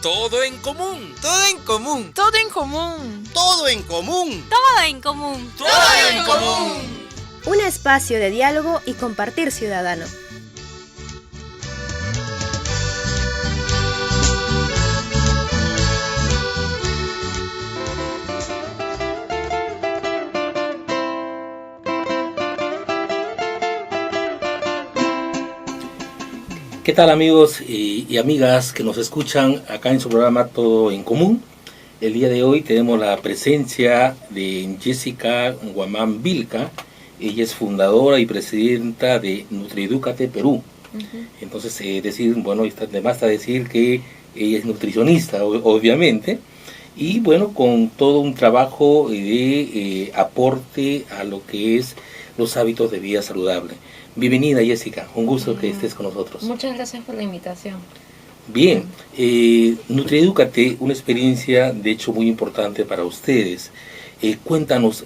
Todo en común. Todo en común. Todo en común. Todo en común. Todo en común. Todo en común. Un espacio de diálogo y compartir ciudadano. ¿Qué tal amigos y amigas que nos escuchan acá en su programa Todo en Común? El día de hoy tenemos la presencia de Jessica Guamán Vilca. Ella es fundadora y presidenta de Nutrieducate Perú. Entonces, me basta decir que ella es nutricionista, obviamente, y bueno, con todo un trabajo de aporte a lo que es los hábitos de vida saludable. Bienvenida Jessica, un gusto que estés con nosotros. Muchas gracias por la invitación. Bien, Nutrieducate, una experiencia de hecho muy importante para ustedes. Cuéntanos,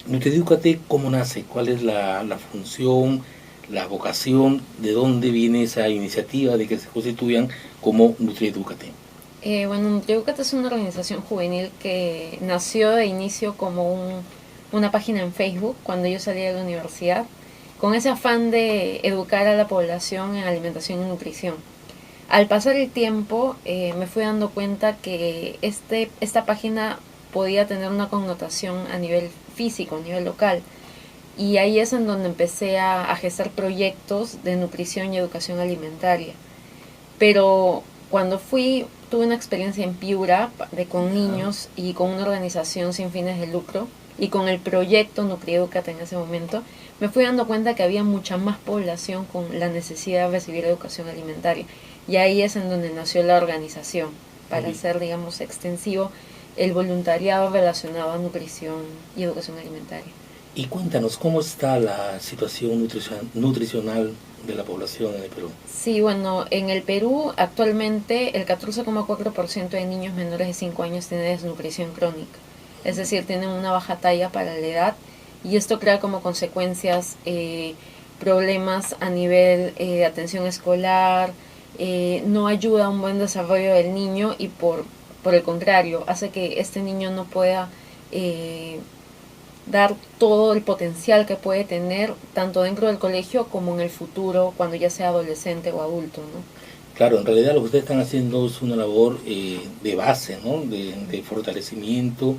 Nutrieducate, ¿cómo nace? ¿Cuál es la función, la vocación? ¿De dónde viene esa iniciativa de que se constituyan como Nutrieducate? Nutrieducate es una organización juvenil que nació de inicio como una página en Facebook cuando yo salí de la universidad, con ese afán de educar a la población en alimentación y nutrición. Al pasar el tiempo me fui dando cuenta que esta página podía tener una connotación a nivel físico, a nivel local, y ahí es en donde empecé a gestar proyectos de nutrición y educación alimentaria. Pero cuando tuve una experiencia en Piura con niños y con una organización sin fines de lucro, y con el proyecto Nutrieducate en ese momento, me fui dando cuenta que había mucha más población con la necesidad de recibir educación alimentaria. Y ahí es en donde nació la organización, para hacer, extensivo el voluntariado relacionado a nutrición y educación alimentaria. Y cuéntanos, ¿cómo está la situación nutricional de la población en el Perú? Sí, en el Perú actualmente el 14,4% de niños menores de 5 años tiene desnutrición crónica. Es decir, tienen una baja talla para la edad, y esto crea como consecuencias problemas a nivel de atención escolar, no ayuda a un buen desarrollo del niño y por el contrario, hace que este niño no pueda dar todo el potencial que puede tener tanto dentro del colegio como en el futuro cuando ya sea adolescente o adulto, ¿no? Claro, en realidad lo que ustedes están haciendo es una labor de base, ¿no? De fortalecimiento,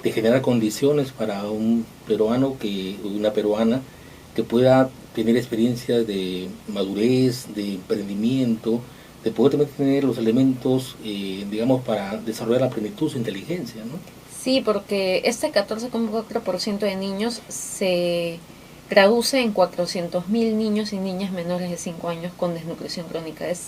de generar condiciones para un peruano una peruana que pueda tener experiencias de madurez, de emprendimiento, de poder también tener los elementos, para desarrollar la plenitud, su inteligencia, ¿no? Sí, porque este 14,4% de niños se traduce en 400.000 niños y niñas menores de 5 años con desnutrición crónica. Es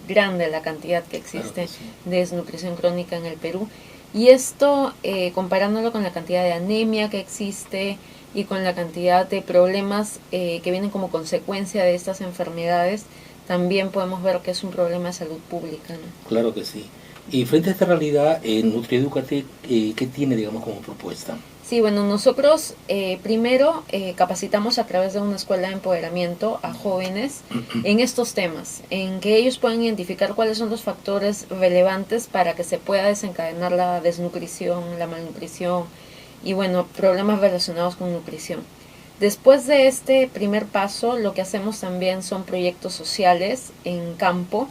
grande la cantidad que existe, claro que sí, de desnutrición crónica en el Perú. Y esto, comparándolo con la cantidad de anemia que existe y con la cantidad de problemas que vienen como consecuencia de estas enfermedades, también podemos ver que es un problema de salud pública, ¿no? Claro que sí. Y frente a esta realidad, Nutrieducate, ¿qué tiene, como propuesta? Sí, nosotros primero capacitamos a través de una escuela de empoderamiento a jóvenes en estos temas, en que ellos puedan identificar cuáles son los factores relevantes para que se pueda desencadenar la desnutrición, la malnutrición y problemas relacionados con nutrición. Después de este primer paso, lo que hacemos también son proyectos sociales en campo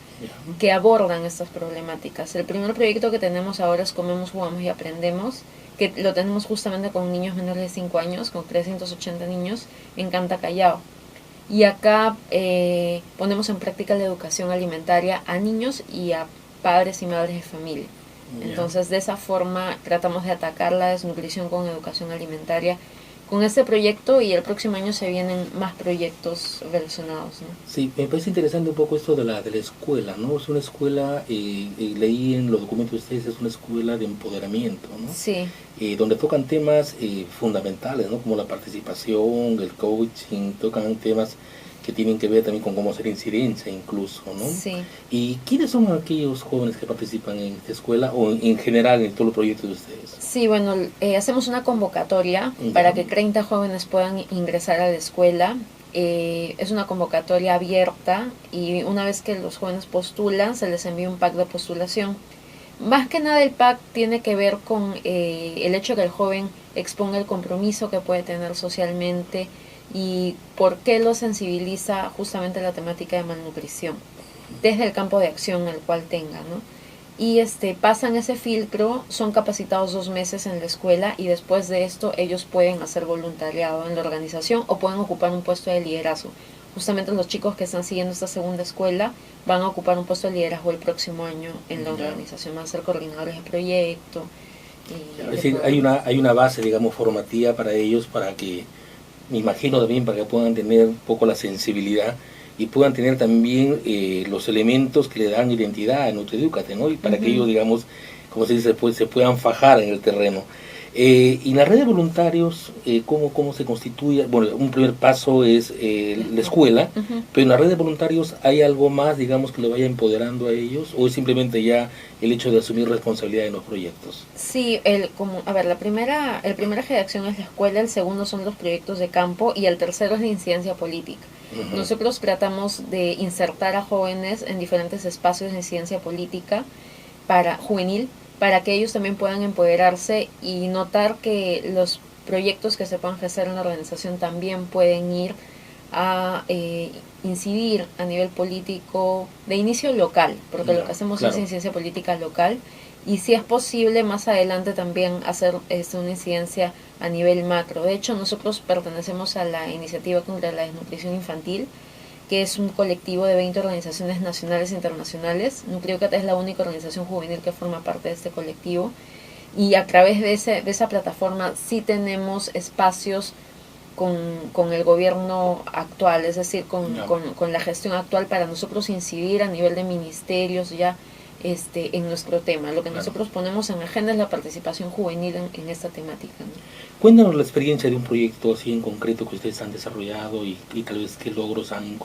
que abordan estas problemáticas. El primer proyecto que tenemos ahora es Comemos, Jugamos y Aprendemos, que lo tenemos justamente con niños menores de 5 años, con 380 niños en Canta, Callao. Y acá ponemos en práctica la educación alimentaria a niños y a padres y madres de familia. Entonces, de esa forma tratamos de atacar la desnutrición con educación alimentaria con este proyecto, y el próximo año se vienen más proyectos relacionados, ¿no? Sí, me parece interesante un poco esto de la escuela, ¿no? Es una escuela, leí en los documentos de ustedes, es una escuela de empoderamiento, ¿no? Sí. Donde tocan temas fundamentales, ¿no? Como la participación, el coaching, tocan temas que tienen que ver también con cómo hacer incidencia incluso, ¿no? Sí. ¿Y quiénes son aquellos jóvenes que participan en esta escuela o en general en todos los proyectos de ustedes? Sí, hacemos una convocatoria para que 30 jóvenes puedan ingresar a la escuela. Es una convocatoria abierta y una vez que los jóvenes postulan se les envía un pack de postulación. Más que nada el pack tiene que ver con el hecho que el joven exponga el compromiso que puede tener socialmente y por qué lo sensibiliza justamente la temática de malnutrición desde el campo de acción el cual tenga, ¿no? Y pasan ese filtro, son capacitados 2 meses en la escuela y después de esto ellos pueden hacer voluntariado en la organización o pueden ocupar un puesto de liderazgo. Justamente los chicos que están siguiendo esta segunda escuela van a ocupar un puesto de liderazgo el próximo año en la organización, van a ser coordinadores de proyecto. Es decir, hay una base, digamos, formativa para ellos, para que, me imagino también, para que puedan tener un poco la sensibilidad y puedan tener también los elementos que le dan identidad a Nutrieducate, ¿no? Y para que ellos, digamos, como se dice, pues, se puedan fajar en el terreno. Y la red de voluntarios, ¿cómo se constituye? Bueno, un primer paso es la escuela, pero en la red de voluntarios ¿hay algo más, digamos, que lo vaya empoderando a ellos? ¿O es simplemente ya el hecho de asumir responsabilidad en los proyectos? Sí, el primera eje de acción es la escuela, el segundo son los proyectos de campo y el tercero es la incidencia política. Nosotros tratamos de insertar a jóvenes en diferentes espacios de incidencia política juvenil, para que ellos también puedan empoderarse y notar que los proyectos que se puedan hacer en la organización también pueden ir a incidir a nivel político de inicio local, porque lo que hacemos es incidencia política local y si es posible más adelante también hacer una incidencia a nivel macro. De hecho, nosotros pertenecemos a la iniciativa contra la desnutrición infantil, que es un colectivo de 20 organizaciones nacionales e internacionales. Nutrieducate es la única organización juvenil que forma parte de este colectivo. Y a través de esa plataforma sí tenemos espacios con el gobierno actual, es decir, con la gestión actual para nosotros incidir a nivel de ministerios ya en nuestro tema. Lo que nosotros ponemos en la agenda es la participación juvenil en esta temática, ¿no? Cuéntanos la experiencia de un proyecto así en concreto que ustedes han desarrollado y tal vez qué logros han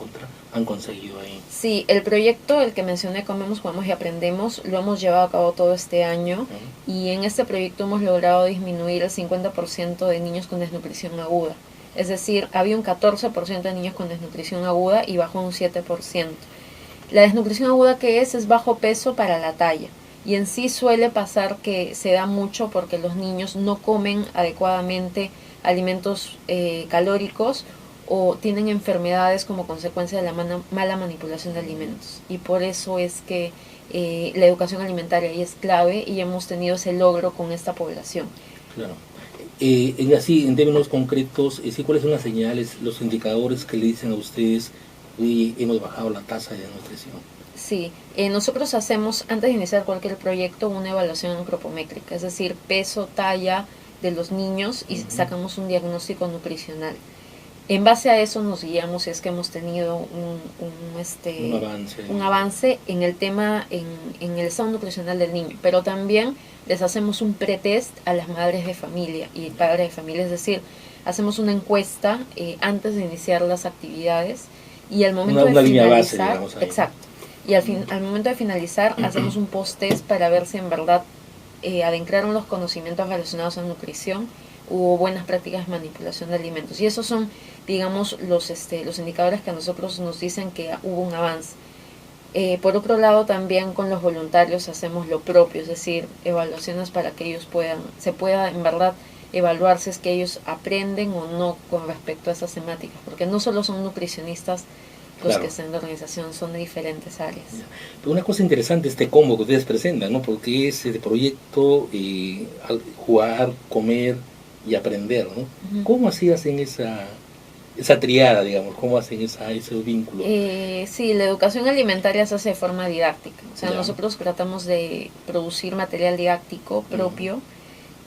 conseguido ahí. Sí, el proyecto, el que mencioné, Comemos, Jugamos y Aprendemos, lo hemos llevado a cabo todo este año y en este proyecto hemos logrado disminuir el 50% de niños con desnutrición aguda. Es decir, había un 14% de niños con desnutrición aguda y bajó un 7%. La desnutrición aguda, ¿qué es bajo peso para la talla. Y en sí suele pasar que se da mucho porque los niños no comen adecuadamente alimentos calóricos o tienen enfermedades como consecuencia de la mala manipulación de alimentos. Y por eso es que la educación alimentaria ahí es clave y hemos tenido ese logro con esta población. Claro. En términos concretos, ¿cuáles son las señales, los indicadores que le dicen a ustedes y hemos bajado la tasa de desnutrición? Sí, nosotros hacemos, antes de iniciar cualquier proyecto, una evaluación antropométrica, es decir, peso, talla de los niños y sacamos un diagnóstico nutricional. En base a eso nos guiamos si es que hemos tenido un avance en el tema, en el estado nutricional del niño, pero también les hacemos un pretest a las madres de familia y padres de familia, es decir, hacemos una encuesta antes de iniciar las actividades y al momento de finalizar, base, digamos, exacto, y al momento de finalizar hacemos un post-test para ver si en verdad adentraron los conocimientos relacionados a nutrición, hubo buenas prácticas de manipulación de alimentos. Y esos son, digamos, los indicadores que a nosotros nos dicen que hubo un avance. Por otro lado, también con los voluntarios hacemos lo propio, es decir, evaluaciones para que ellos se pueda en verdad evaluar si es que ellos aprenden o no con respecto a esas temáticas, porque no solo son nutricionistas los que están en la organización, son de diferentes áreas. Pero una cosa interesante este combo que ustedes presentan, ¿no? Porque es de proyecto, jugar, comer y aprender, ¿no? ¿Cómo así hacen esa triada, digamos? ¿Cómo hacen ese vínculo? Sí, la educación alimentaria se hace de forma didáctica. O sea, nosotros tratamos de producir material didáctico propio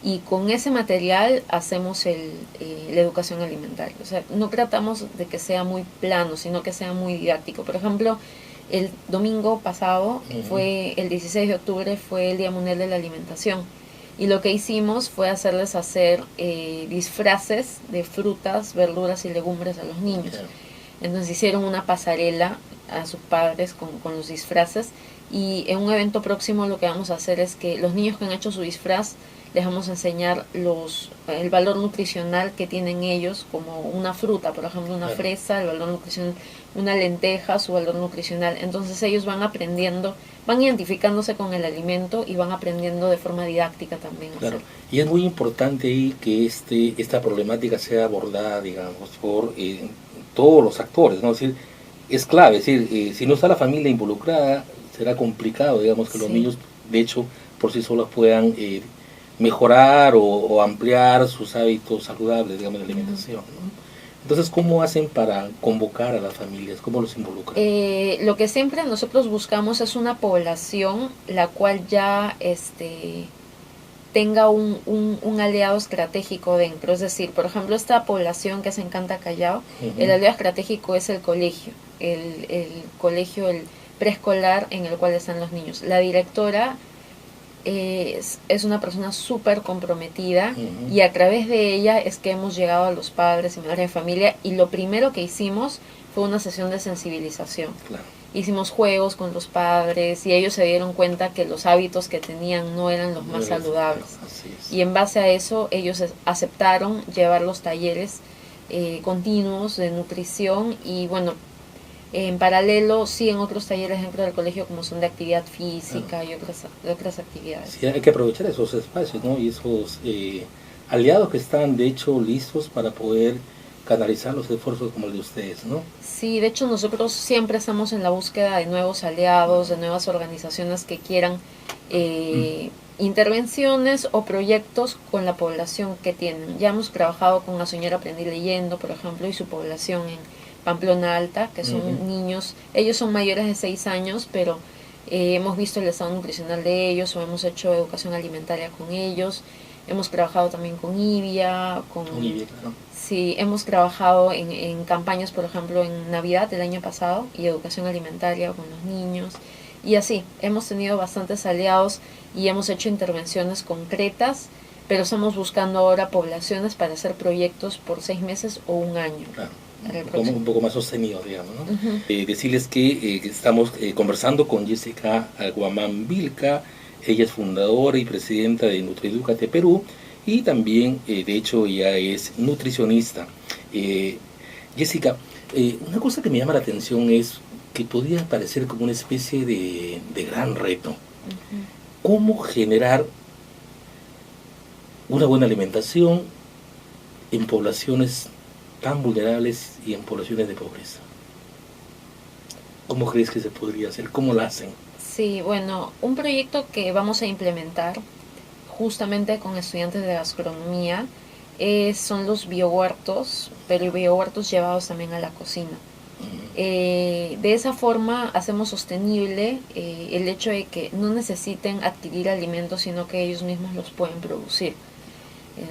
y con ese material hacemos la educación alimentaria. O sea, no tratamos de que sea muy plano, sino que sea muy didáctico. Por ejemplo, el domingo pasado, el 16 de octubre, fue el Día Mundial de la Alimentación. Y lo que hicimos fue hacerles hacer disfraces de frutas, verduras y legumbres a los niños. Entonces hicieron una pasarela a sus padres con los disfraces. Y en un evento próximo lo que vamos a hacer es que los niños que han hecho su disfraz les vamos a enseñar el valor nutricional que tienen ellos, como una fruta, por ejemplo una fresa, el valor nutricional, una lenteja, su valor nutricional. Entonces ellos van aprendiendo, van identificándose con el alimento y van aprendiendo de forma didáctica también. Claro, y es muy importante ahí que esta problemática sea abordada, digamos, por todos los actores, ¿no? Es decir, es clave, es decir, si no está la familia involucrada, será complicado, digamos, que los niños, de hecho, por sí solos puedan mejorar o ampliar sus hábitos saludables, digamos, de alimentación, ¿no? Entonces, ¿cómo hacen para convocar a las familias? ¿Cómo los involucran? Lo que siempre nosotros buscamos es una población la cual ya tenga un aliado estratégico dentro. Es decir, por ejemplo, esta población que es en Canta Callao, el aliado estratégico es el colegio, el colegio, el preescolar en el cual están los niños. La directora es una persona súper comprometida y a través de ella es que hemos llegado a los padres y madres de familia, y lo primero que hicimos fue una sesión de sensibilización. Claro. Hicimos juegos con los padres y ellos se dieron cuenta que los hábitos que tenían no eran los más saludables. Y en base a eso ellos aceptaron llevar los talleres continuos de nutrición, y bueno, en paralelo siguen otros talleres dentro del colegio como son de actividad física y otras actividades. Sí, hay que aprovechar esos espacios, ¿no? Y esos aliados que están de hecho listos para poder canalizar los esfuerzos como el de ustedes, ¿no? Sí, de hecho nosotros siempre estamos en la búsqueda de nuevos aliados, de nuevas organizaciones que quieran intervenciones o proyectos con la población que tienen. Ya hemos trabajado con la señora Aprendí Leyendo, por ejemplo, y su población en Pamplona Alta, que son niños, ellos son mayores de 6 años, pero hemos visto el estado nutricional de ellos, o hemos hecho educación alimentaria con ellos. Hemos trabajado también con IBIA, claro. Sí, hemos trabajado en campañas, por ejemplo, en Navidad del año pasado, y educación alimentaria con los niños. Y así, hemos tenido bastantes aliados y hemos hecho intervenciones concretas, pero estamos buscando ahora poblaciones para hacer proyectos por 6 meses o un año. Claro. Un poco más sostenido, digamos, ¿no? Decirles que estamos conversando con Jessica Guamán Vilca. Ella es fundadora y presidenta de Nutriedúcate Perú, y también, de hecho, ella es nutricionista. Jessica, una cosa que me llama la atención es que podría parecer como una especie de gran reto. ¿Cómo generar una buena alimentación en poblaciones tan vulnerables y en poblaciones de pobreza? ¿Cómo crees que se podría hacer? ¿Cómo lo hacen? Sí, bueno, un proyecto que vamos a implementar justamente con estudiantes de gastronomía son los biohuertos, pero biohuertos llevados también a la cocina. De esa forma hacemos sostenible el hecho de que no necesiten adquirir alimentos, sino que ellos mismos los pueden producir,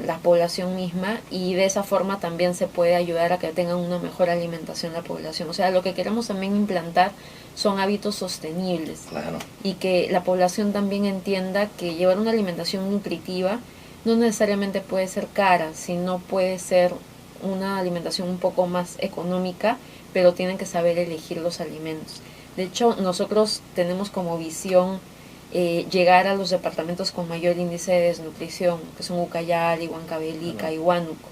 la población misma, y de esa forma también se puede ayudar a que tengan una mejor alimentación la población. O sea, lo que queremos también implantar son hábitos sostenibles. Claro. Y que la población también entienda que llevar una alimentación nutritiva no necesariamente puede ser cara, sino puede ser una alimentación un poco más económica, pero tienen que saber elegir los alimentos. De hecho, nosotros tenemos como visión llegar a los departamentos con mayor índice de desnutrición, que son Ucayali, Huancavelica y Huánuco,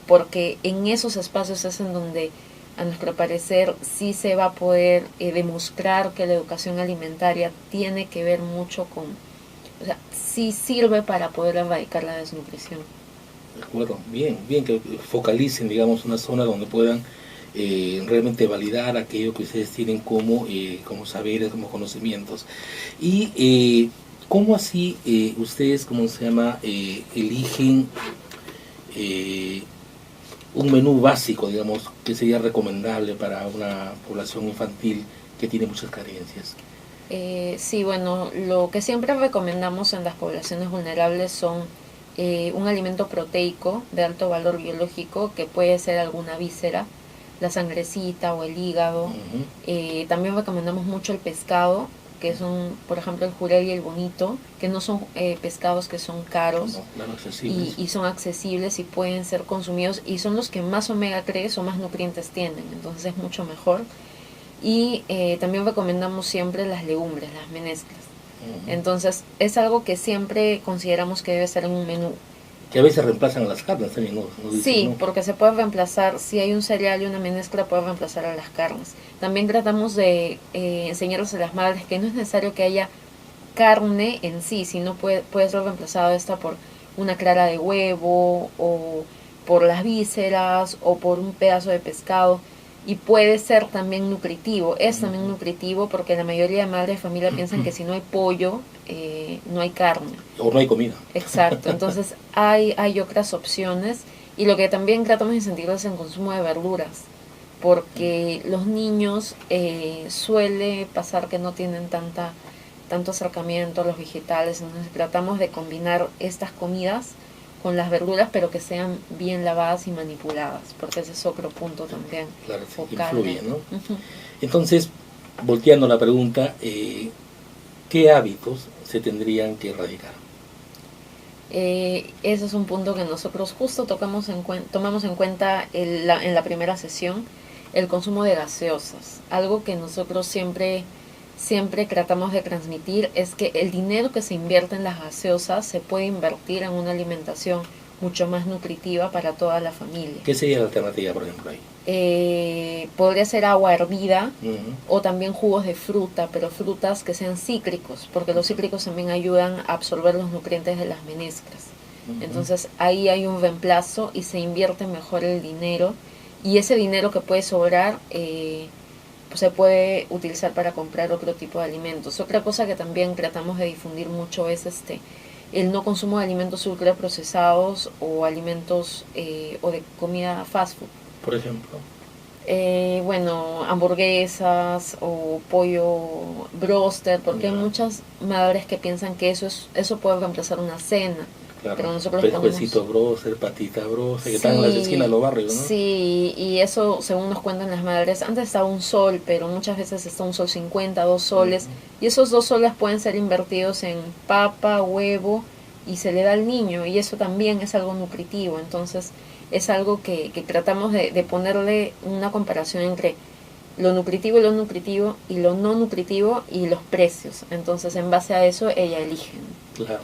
porque en esos espacios es en donde, a nuestro parecer, sí se va a poder demostrar que la educación alimentaria tiene que ver mucho con, o sea, sí sirve para poder erradicar la desnutrición. De acuerdo, bien que focalicen, digamos, una zona donde puedan realmente validar aquello que ustedes tienen como saberes, como conocimientos. Y ¿cómo así ustedes, eligen un menú básico, digamos, que sería recomendable para una población infantil que tiene muchas carencias? Sí, bueno, lo que siempre recomendamos en las poblaciones vulnerables son un alimento proteico de alto valor biológico, que puede ser alguna víscera, la sangrecita o el hígado. También recomendamos mucho el pescado, que son, por ejemplo, el jurel y el bonito, que no son pescados que son caros, y son accesibles y pueden ser consumidos, y son los que más omega 3 o más nutrientes tienen, entonces es mucho mejor. Y también recomendamos siempre las legumbres, las menestras. Entonces es algo que siempre consideramos que debe estar en un menú. Que a veces reemplazan a las carnes también, ¿no? Nos dicen, Sí, ¿no? porque se puede reemplazar, si hay un cereal y una menestра, puede reemplazar a las carnes. También tratamos de enseñarles a las madres que no es necesario que haya carne en sí, sino puede ser reemplazado esta por una clara de huevo, o por las vísceras, o por un pedazo de pescado. Y puede ser también nutritivo, es también nutritivo, porque la mayoría de madres de familia piensan que si no hay pollo, no hay carne. O no hay comida. Exacto, entonces hay otras opciones, y lo que también tratamos de incentivar es el consumo de verduras, porque los niños suele pasar que no tienen tanto acercamiento a los vegetales, entonces tratamos de combinar estas comidas con las verduras, pero que sean bien lavadas y manipuladas, porque ese es otro punto también. Claro, sí, focal. influye, ¿no? Ujú. Entonces, volteando la pregunta, ¿qué hábitos se tendrían que erradicar? Ese es un punto que nosotros justo tomamos en cuenta en la primera sesión, el consumo de gaseosas. Algo que nosotros siempre tratamos de transmitir es que el dinero que se invierte en las gaseosas se puede invertir en una alimentación mucho más nutritiva para toda la familia. ¿Qué sería la alternativa, por ejemplo, ahí? Podría ser agua hervida, Ujú. o también jugos de fruta, pero frutas que sean cítricos, porque los cítricos también ayudan a absorber los nutrientes de las menestras. Ujú. Entonces ahí hay un reemplazo y se invierte mejor el dinero, y ese dinero que puede sobrar pues se puede utilizar para comprar otro tipo de alimentos. Otra cosa que también tratamos de difundir mucho es el no consumo de alimentos ultraprocesados o alimentos o de comida fast food. Por ejemplo. Bueno, hamburguesas o pollo broster, porque hay Ya. muchas madres que piensan que eso puede reemplazar una cena. Claro, Pero nosotros pescuecitos broster, patita broster, que están en las esquinas de los barrios, ¿no? Sí, y eso, según nos cuentan las madres, antes estaba un sol, pero muchas veces está un sol 50, 2 soles, y esos 2 soles pueden ser invertidos en papa, huevo, y se le da al niño, y eso también es algo nutritivo. Entonces es algo que tratamos de ponerle una comparación entre lo nutritivo y lo nutritivo, y lo no nutritivo y los precios. Entonces en base a eso ella elige. Claro.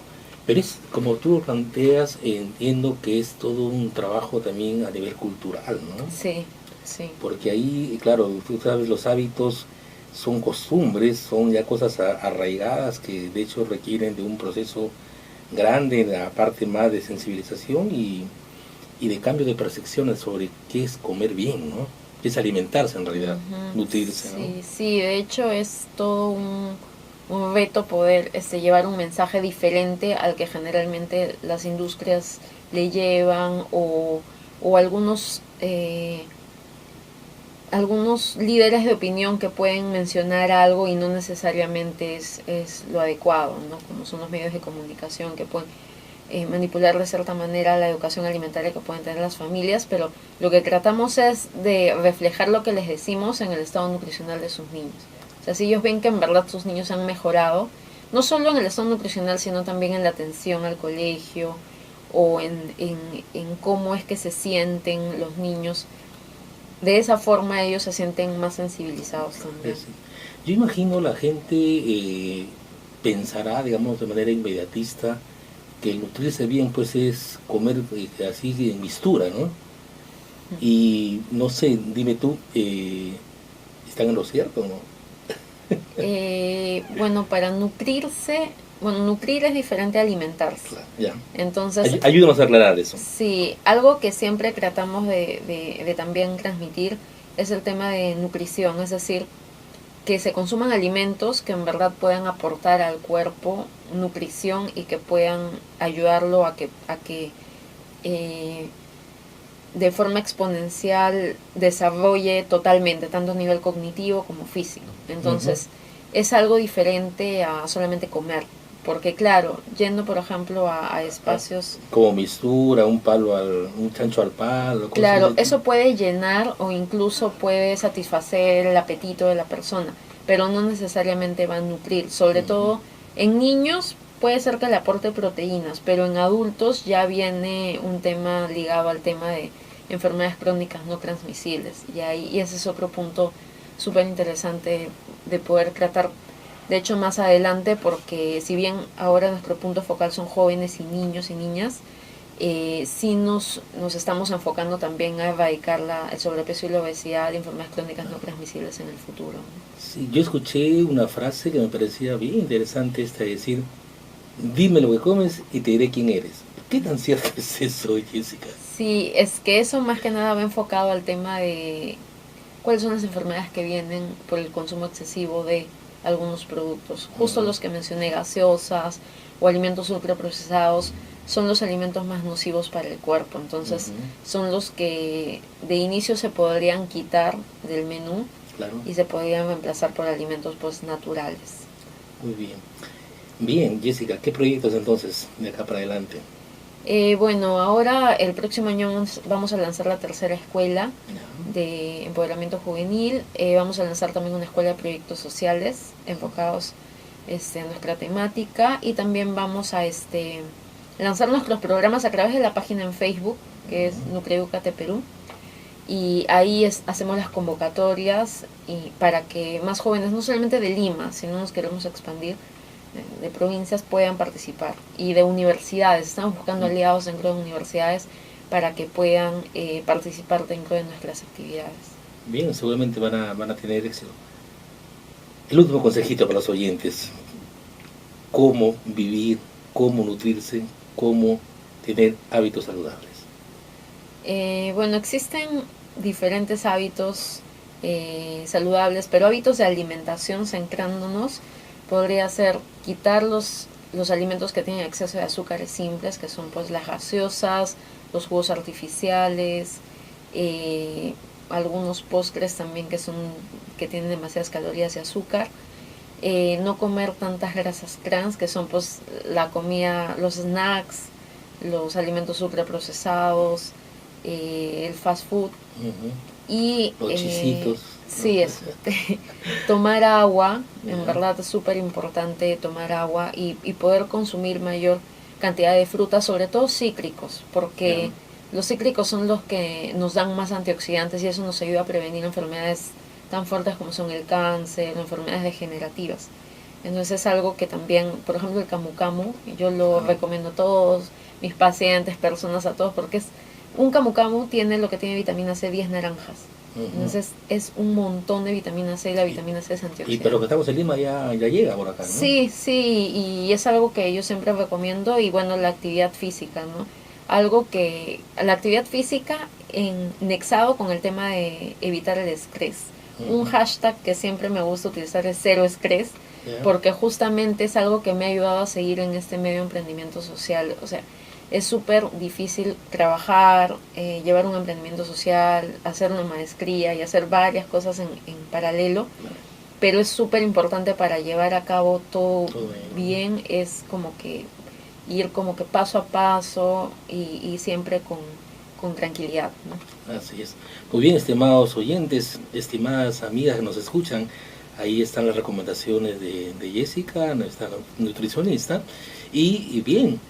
Pero es, como tú lo planteas, entiendo que es todo un trabajo también a nivel cultural, ¿no? Sí, sí. Porque ahí, claro, tú sabes, los hábitos son costumbres, son ya cosas arraigadas que de hecho requieren de un proceso grande, la parte más de sensibilización y de cambio de percepciones sobre qué es comer bien, ¿no? Qué es alimentarse en realidad, Ujú. nutrirse, ¿no? Sí, sí, de hecho es todo un reto poder llevar un mensaje diferente al que generalmente las industrias le llevan, o algunos líderes de opinión que pueden mencionar algo y no necesariamente es lo adecuado, ¿no? Como son los medios de comunicación que pueden manipular de cierta manera la educación alimentaria que pueden tener las familias, pero lo que tratamos es de reflejar lo que les decimos en el estado nutricional de sus niños. O sea, si ellos ven que en verdad sus niños han mejorado, no solo en el estado nutricional, sino también en la atención al colegio, o en cómo es que se sienten los niños, de esa forma ellos se sienten más sensibilizados también. Sí. Yo imagino la gente pensará, digamos, de manera inmediatista, que el nutrirse bien pues es comer así en mistura, ¿no? Y no sé, dime tú, ¿están en lo cierto o no? Bueno, para nutrirse, nutrir es diferente a alimentarse. Claro, ya. Entonces, Ayúdanos a aclarar eso. sí, algo que siempre tratamos de también transmitir es el tema de nutrición, es decir, que se consuman alimentos que en verdad puedan aportar al cuerpo nutrición y que puedan ayudarlo a que de forma exponencial desarrolle totalmente, tanto a nivel cognitivo como físico. Entonces, es algo diferente a solamente comer. Porque claro, yendo por ejemplo a espacios... Como mistura, un chancho al palo. Claro, eso puede llenar o incluso puede satisfacer el apetito de la persona, pero no necesariamente va a nutrir. Sobre todo en niños puede ser que le aporte proteínas, pero en adultos ya viene un tema ligado al tema de enfermedades crónicas no transmisibles. Y ese es otro punto súper interesante de poder tratar, de hecho, más adelante, porque si bien ahora nuestro punto focal son jóvenes y niños y niñas, sí nos estamos enfocando también a erradicar el sobrepeso y la obesidad de enfermedades crónicas no transmisibles en el futuro. Sí, yo escuché una frase que me parecía bien interesante, esta de decir, dime lo que comes y te diré quién eres. ¿Qué tan cierto es eso, Jessica? Sí, es que eso más que nada va enfocado al tema de cuáles son las enfermedades que vienen por el consumo excesivo de algunos productos. Justo los que mencioné, gaseosas o alimentos ultraprocesados, son los alimentos más nocivos para el cuerpo. Entonces, son los que de inicio se podrían quitar del menú, claro, y se podrían reemplazar por alimentos pues naturales. Muy bien. Bien, Jessica, ¿qué proyectos entonces de acá para adelante? Bueno, ahora el próximo año vamos a lanzar la tercera escuela de empoderamiento juvenil. Vamos a lanzar también una escuela de proyectos sociales enfocados en nuestra temática, y también vamos a lanzar nuestros programas a través de la página en Facebook, que es Nucreducate Perú, y ahí hacemos las convocatorias y para que más jóvenes, no solamente de Lima, sino nos queremos expandir, de provincias, puedan participar, y de universidades. Estamos buscando aliados dentro de universidades para que puedan participar dentro de nuestras actividades. Bien, seguramente van a tener éxito. El último consejito para los oyentes: cómo vivir, cómo nutrirse, cómo tener hábitos saludables. Bueno, existen diferentes hábitos saludables, pero hábitos de alimentación, centrándonos, podría ser quitar los alimentos que tienen exceso de azúcares simples, que son pues las gaseosas, los jugos artificiales, algunos postres también que tienen demasiadas calorías y azúcar. No comer tantas grasas trans, que son pues la comida, los snacks, los alimentos ultraprocesados, el fast food, y los chisitos. sí, eso. Tomar agua, en verdad es súper importante tomar agua y poder consumir mayor cantidad de frutas, sobre todo cítricos, porque los cítricos son los que nos dan más antioxidantes, y eso nos ayuda a prevenir enfermedades tan fuertes como son el cáncer, enfermedades degenerativas. Entonces es algo que también, por ejemplo, el camu camu, yo lo recomiendo a todos mis pacientes, personas, a todos, porque un camu camu tiene lo que tiene vitamina C, 10 naranjas. Entonces es un montón de vitamina C, y la vitamina C es antioxidante. Y pero que estamos en Lima ya llega por acá, ¿no? Sí, y es algo que yo siempre recomiendo. Y bueno, la actividad física, ¿no? La actividad física nexado con el tema de evitar el estrés. Un hashtag que siempre me gusta utilizar es cero estrés, porque justamente es algo que me ha ayudado a seguir en este medio de emprendimiento social. O sea, es súper difícil trabajar, llevar un emprendimiento social, hacer una maestría y hacer varias cosas en paralelo, pero es súper importante para llevar a cabo todo bien, es como que ir como que paso a paso y siempre con tranquilidad, ¿no? Así es. Muy bien, estimados oyentes, estimadas amigas que nos escuchan, ahí están las recomendaciones de Jessica, nuestra nutricionista. Y bien,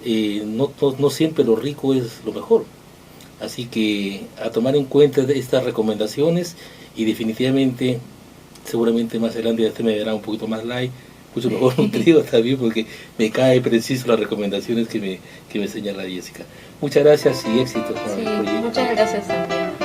no siempre lo rico es lo mejor. Así que a tomar en cuenta estas recomendaciones, y definitivamente, seguramente más adelante ya me verá un poquito más light, mucho mejor nutrido también, porque me cae preciso las recomendaciones que me señala Jessica. Muchas gracias y éxitos con el proyecto. Muchas gracias también.